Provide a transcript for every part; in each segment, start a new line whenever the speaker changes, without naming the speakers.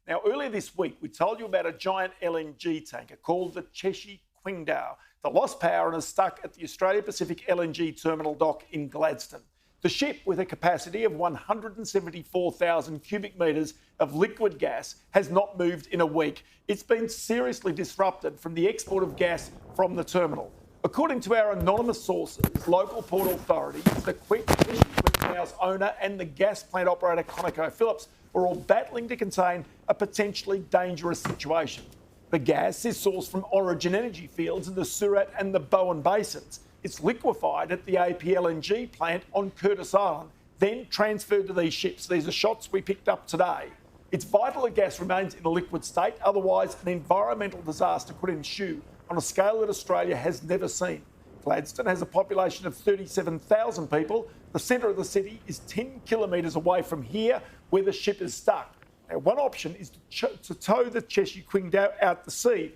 Now, earlier this week, we told you about a giant LNG tanker called the Cheshire Qingdao that lost power and is stuck at the Australia Pacific LNG terminal dock in Gladstone. The ship, with a capacity of 174,000 cubic metres of liquid gas, has not moved in a week. It's been seriously disrupted from the export of gas from the terminal. According to our anonymous sources, local port authorities, the Qingdao's owner and the gas plant operator ConocoPhillips were all battling to contain a potentially dangerous situation. The gas is sourced from Origin Energy fields in the Surat and the Bowen basins. It's liquefied at the APLNG plant on Curtis Island, then transferred to these ships. These are shots we picked up today. It's vital the gas remains in a liquid state, otherwise an environmental disaster could ensue on a scale that Australia has never seen. Gladstone has a population of 37,000 people. The centre of the city is 10 kilometres away from here, where the ship is stuck. Now, one option is to tow the Cheshire Qingdao out to sea,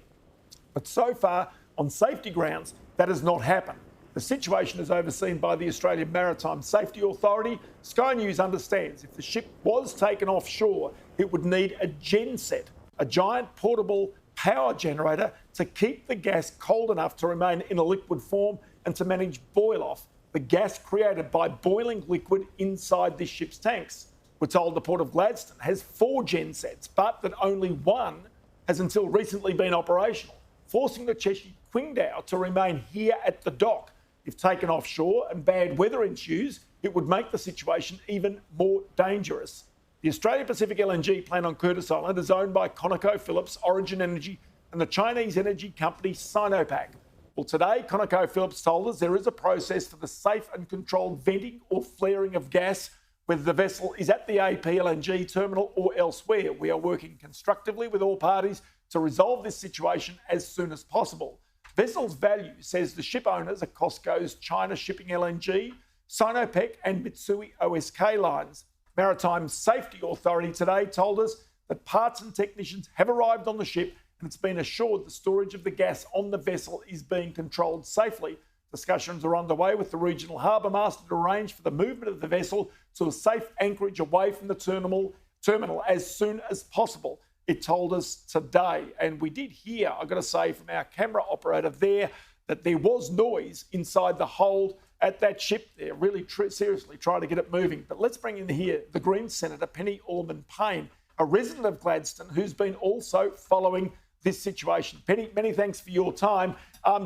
but so far, on safety grounds, that has not happened. The situation is overseen by the Australian Maritime Safety Authority. Sky News understands if the ship was taken offshore, it would need a genset, a giant portable power generator, to keep the gas cold enough to remain in a liquid form and to manage boil-off, the gas created by boiling liquid inside this ship's tanks. We're told the Port of Gladstone has 4 gensets, but that only one has until recently been operational, forcing the Cheshire Qingdao to remain here at the dock. If taken offshore and bad weather ensues, it would make the situation even more dangerous. The Australia Pacific LNG plant on Curtis Island is owned by ConocoPhillips, Origin Energy and the Chinese energy company Sinopec. Well, today, ConocoPhillips told us there is a process for the safe and controlled venting or flaring of gas, whether the vessel is at the APLNG terminal or elsewhere. We are working constructively with all parties to resolve this situation as soon as possible. Vessel's value, says the ship owners, are COSCO's China Shipping LNG, Sinopec and Mitsui OSK lines. Maritime Safety Authority today told us that parts and technicians have arrived on the ship and it's been assured the storage of the gas on the vessel is being controlled safely. Discussions are underway with the regional harbour master to arrange for the movement of the vessel to a safe anchorage away from the terminal as soon as possible. It told us today, and we did hear, I've got to say, from our camera operator there, that there was noise inside the hold at that ship there, really seriously trying to get it moving. But let's bring in here the Greens Senator, Penny Allman-Payne, a resident of Gladstone who's been also following this situation. Penny, many thanks for your time.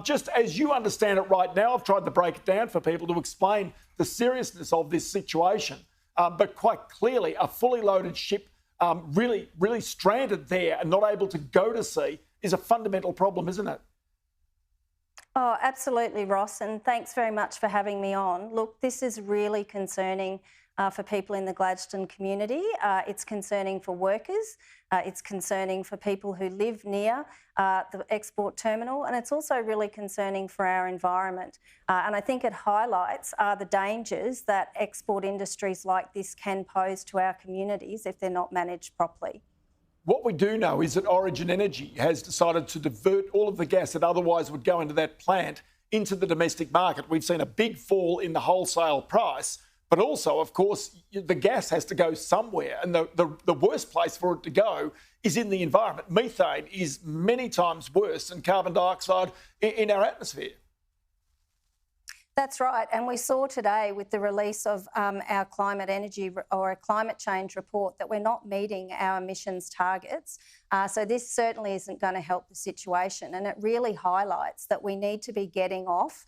Just as you understand it right now, I've tried to break it down for people to explain the seriousness of this situation. But quite clearly, a fully loaded ship really stranded there and not able to go to sea is a fundamental problem, isn't it?
Oh, absolutely, Ross, and thanks very much for having me on. Look, this is really concerning for people in the Gladstone community. It's concerning for workers. It's concerning for people who live near the export terminal, and it's also really concerning for our environment. And I think it highlights the dangers that export industries like this can pose to our communities if they're not managed properly.
What we do know is that Origin Energy has decided to divert all of the gas that otherwise would go into that plant into the domestic market. We've seen a big fall in the wholesale price, but also, of course, the gas has to go somewhere, and the worst place for it to go is in the environment. Methane is many times worse than carbon dioxide in our atmosphere.
That's right, and we saw today with the release of our climate change report that we're not meeting our emissions targets. So this certainly isn't going to help the situation, and it really highlights that we need to be getting off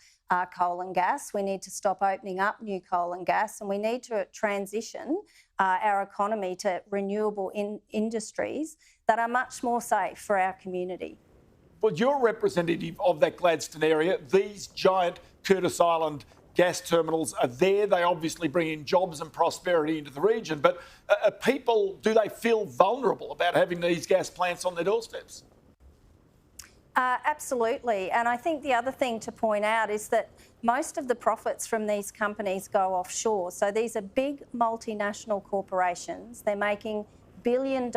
coal and gas. We need to stop opening up new coal and gas, and we need to transition our economy to renewable industries that are much more safe for our community.
Well, you're a representative of that Gladstone area. These giant Curtis Island gas terminals are there. They obviously bring in jobs and prosperity into the region. But do they feel vulnerable about having these gas plants on their doorsteps?
Absolutely. And I think the other thing to point out is that most of the profits from these companies go offshore. So these are big multinational corporations. They're making $1 billion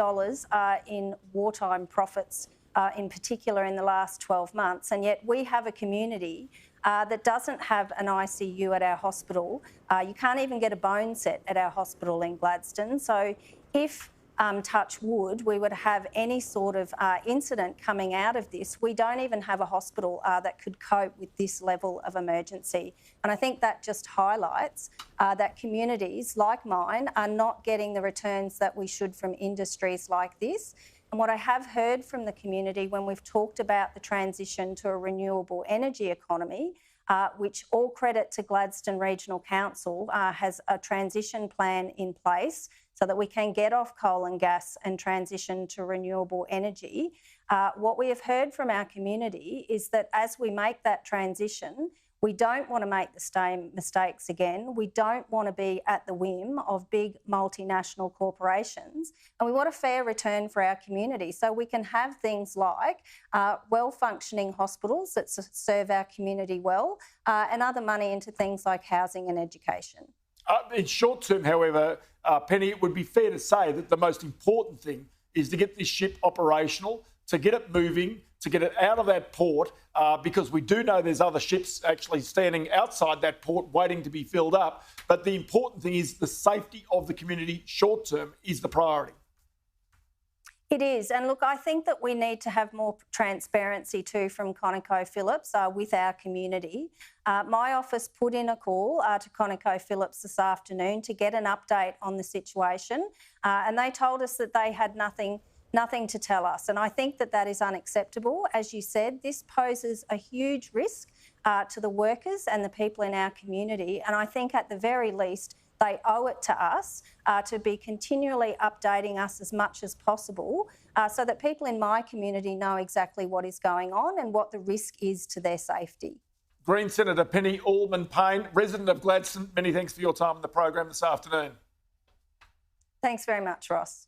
in wartime profits, in particular in the last 12 months. And yet we have a community that doesn't have an ICU at our hospital. You can't even get a bone set at our hospital in Gladstone. So if touch wood, we would have any sort of incident coming out of this. We don't even have a hospital that could cope with this level of emergency. And I think that just highlights that communities like mine are not getting the returns that we should from industries like this. And what I have heard from the community when we've talked about the transition to a renewable energy economy, which all credit to Gladstone Regional Council, has a transition plan in place so that we can get off coal and gas and transition to renewable energy. What we have heard from our community is that as we make that transition, we don't want to make the same mistakes again. We don't want to be at the whim of big multinational corporations. And we want a fair return for our community so we can have things like well-functioning hospitals that serve our community well, and other money into things like housing and education.
In short term, however, Penny, it would be fair to say that the most important thing is to get this ship operational, to get it moving, to get it out of that port, because we do know there's other ships actually standing outside that port waiting to be filled up. But the important thing is the safety of the community short term is the priority.
It is. And look, I think that we need to have more transparency too from ConocoPhillips with our community. My office put in a call to ConocoPhillips this afternoon to get an update on the situation, and they told us that they had nothing to tell us. And I think that that is unacceptable. As you said, this poses a huge risk to the workers and the people in our community. And I think at the very least, they owe it to us to be continually updating us as much as possible so that people in my community know exactly what is going on and what the risk is to their safety.
Green Senator Penny Allman-Payne, resident of Gladstone, many thanks for your time on the program this afternoon.
Thanks very much, Ross.